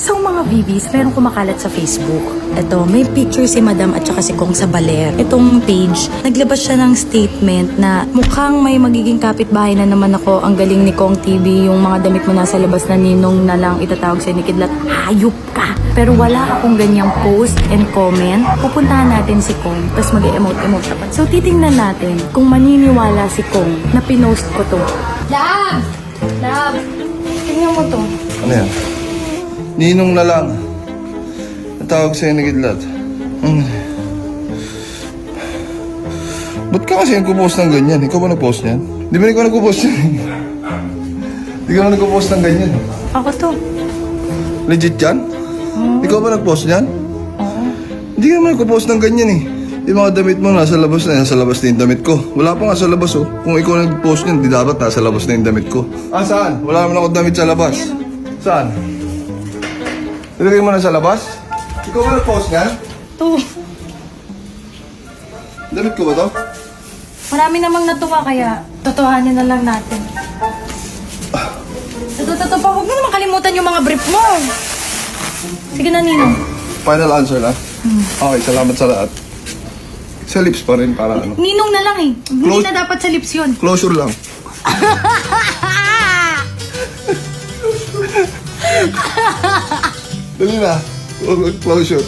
So mga BBs, meron kumakalat sa Facebook. Ito, may picture si Madam at saka si Kong sa baler. Itong page, naglabas siya ng statement na mukhang may magiging kapitbahay na naman ako. Ang galing ni Kong TV, yung mga damit mo nasa labas na ninong na lang itatawag sa ni Kidlat. Hayop ka! Pero wala akong ganyang post and comment. Pupuntahan natin si Kong, tapos mag-emote-emote tapat. So titingnan natin kung maniniwala si Kong na pinost ko to. Love! Love! Tingnan mo to. Ano yan? Ninong na lang. Natawag sa'yo na Kidlat. Ba't ka kasi nagpo-post ng ganyan? Ikaw ba nag-post niyan? Di ba ikaw nagpo-post niyan? Di ka na nagpo-post ng ganyan. Ako to. Legit yan? Ikaw ba nag-post niyan? Oo. Hindi ka naman nagpo-post ng ganyan eh. Yung mga damit mo nasa labas na yung damit ko. Wala pa nga sa labas oh. Kung ikaw nag-post niyan, di dapat nasa labas na yung damit ko. Ah, saan? Wala naman ako damit sa labas. Saan? Ilagay mo na sa labas? Ikaw ba nag-post niyan? To. Damit ko ba to? Marami namang natuwa kaya totohanin na lang natin. Totoo pa, huwag mo naman kalimutan yung mga brief mo. Sige na, Ninong. Final answer na? Okay, salamat sa lahat. Sa lips pa rin para ano. Ninong na lang eh. Hindi Close. na dapat sa lips yun. Closure lang. Dali na. Closure.